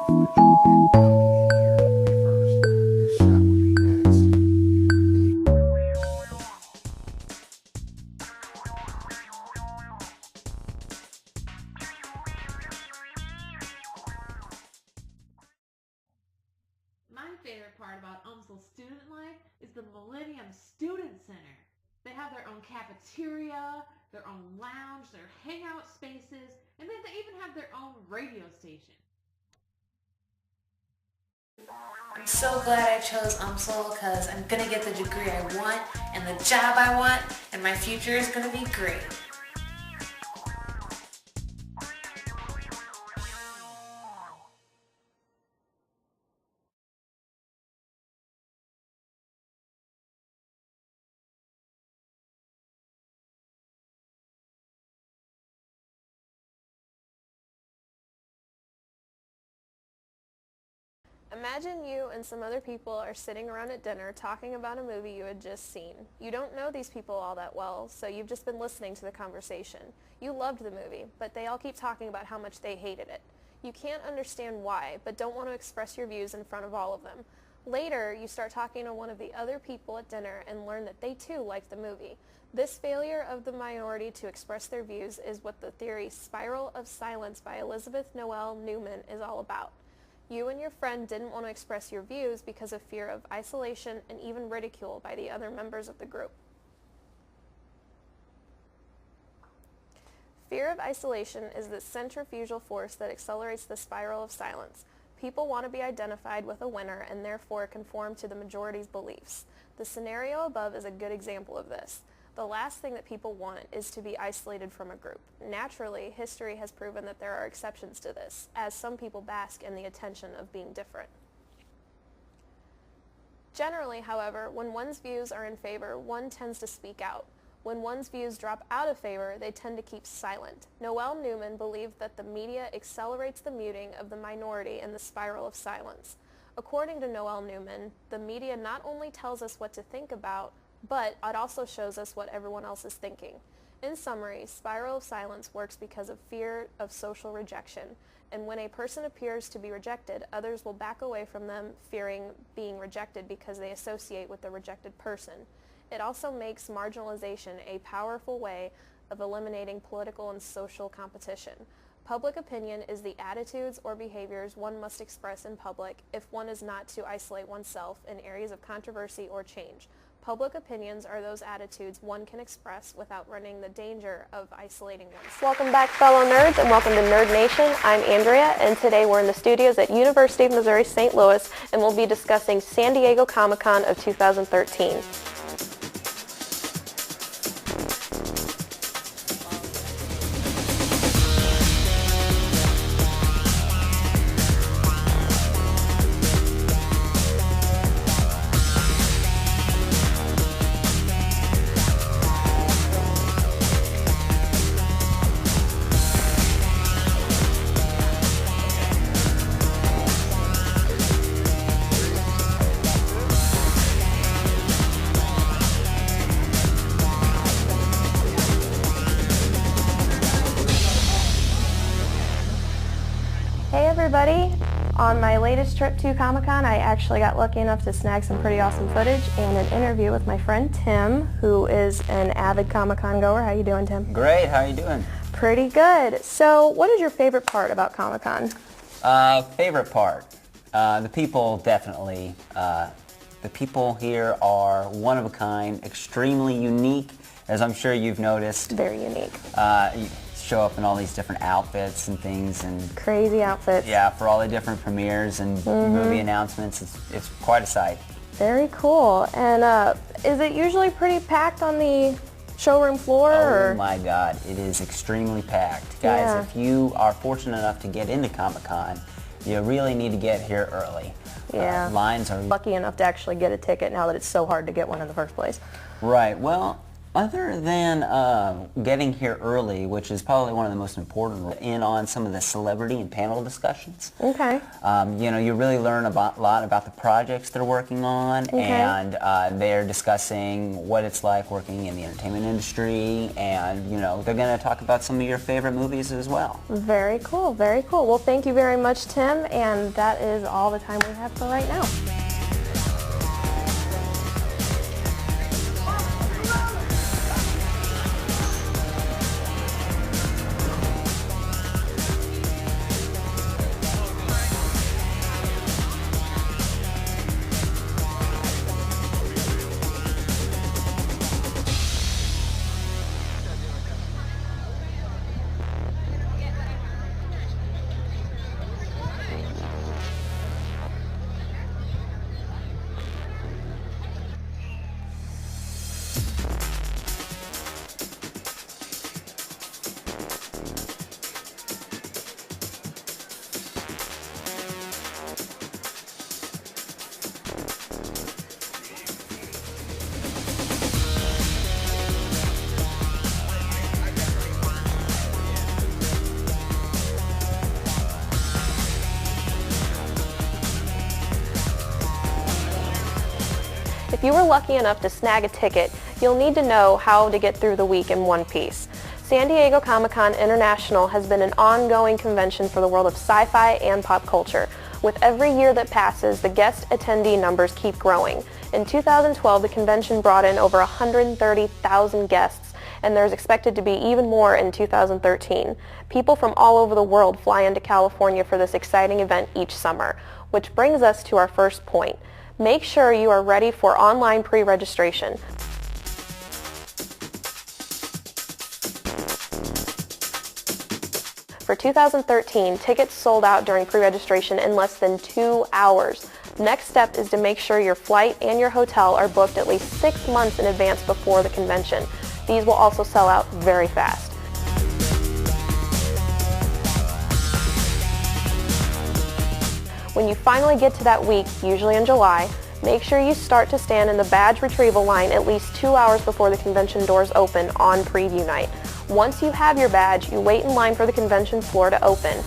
My favorite part about UMSL's student life is the Millennium Student Center. They have their own cafeteria, their own lounge, their hangout spaces, and then they even have their own radio station. I'm so glad I chose UMSL because I'm going to get the degree I want and the job I want, and my future is going to be great. Imagine you and some other people are sitting around at dinner talking about a movie you had just seen. You don't know these people all that well, so you've just been listening to the conversation. You loved the movie, but they all keep talking about how much they hated it. You can't understand why, but don't want to express your views in front of all of them. Later, you start talking to one of the other people at dinner and learn that they too liked the movie. This failure of the minority to express their views is what the theory Spiral of Silence by Elizabeth Noel Newman is all about. You and your friend didn't want to express your views because of fear of isolation and even ridicule by the other members of the group. Fear of isolation is the centrifugal force that accelerates the spiral of silence. People want to be identified with a winner and therefore conform to the majority's beliefs. The scenario above is a good example of this. The last thing that people want is to be isolated from a group. Naturally, history has proven that there are exceptions to this, as some people bask in the attention of being different. Generally, however, when one's views are in favor, one tends to speak out. When one's views drop out of favor, they tend to keep silent. Noel Newman believed that the media accelerates the muting of the minority in the spiral of silence. According to Noel Newman, the media not only tells us what to think about, but it also shows us what everyone else is thinking. In summary, spiral of silence works because of fear of social rejection, and when a person appears to be rejected, others will back away from them, fearing being rejected because they associate with the rejected person. It also makes marginalization a powerful way of eliminating political and social competition. Public opinion is the attitudes or behaviors one must express in public if one is not to isolate oneself in areas of controversy or change. Public opinions are those attitudes one can express without running the danger of isolating oneself. Welcome back, fellow nerds, and welcome to Nerd Nation. I'm Andrea, and today we're in the studios at University of Missouri St. Louis, and we'll be discussing San Diego Comic-Con of 2013. Everybody, on my latest trip to Comic-Con, I actually got lucky enough to snag some pretty awesome footage and an interview with my friend Tim, who is an avid Comic-Con goer. How you doing, Tim? Great. How are you doing? Pretty good. So, what is your favorite part about Comic-Con? Favorite part? The people, definitely. The people here are one of a kind, extremely unique, as I'm sure you've noticed. Very unique. You show up in all these different outfits and things, and crazy outfits. Yeah, for all the different premieres and movie announcements. It's quite a sight. Very cool. And is it usually pretty packed on the showroom floor? Oh my God, it is extremely packed. Guys, Yeah. if you are fortunate enough to get into Comic-Con, you really need to get here early. Yeah. Lines are... Lucky enough to actually get a ticket now that it's so hard to get one in the first place. Right. Well, Other than getting here early, which is probably one of the most important, in on some of the celebrity and panel discussions. Okay. You really learn a lot about the projects they're working on, and they're discussing what it's like working in the entertainment industry, and they're going to talk about some of your favorite movies as well. Very cool, very cool. Well, thank you very much, Tim, and that is all the time we have for right now. If you were lucky enough to snag a ticket, you'll need to know how to get through the week in one piece. San Diego Comic-Con International has been an ongoing convention for the world of sci-fi and pop culture. With every year that passes, the guest attendee numbers keep growing. In 2012, the convention brought in over 130,000 guests, and there's expected to be even more in 2013. People from all over the world fly into California for this exciting event each summer, which brings us to our first point. Make sure you are ready for online pre-registration. For 2013, tickets sold out during pre-registration in less than 2 hours. Next step is to make sure your flight and your hotel are booked at least 6 months in advance before the convention. These will also sell out very fast. When you finally get to that week, usually in July, make sure you start to stand in the badge retrieval line at least 2 hours before the convention doors open on preview night. Once you have your badge, you wait in line for the convention floor to open.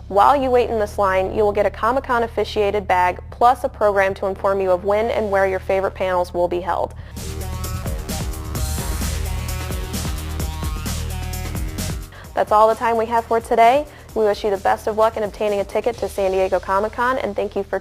While you wait in this line, you will get a Comic-Con officiated bag plus a program to inform you of when and where your favorite panels will be held. That's all the time we have for today. We wish you the best of luck in obtaining a ticket to San Diego Comic-Con, and thank you for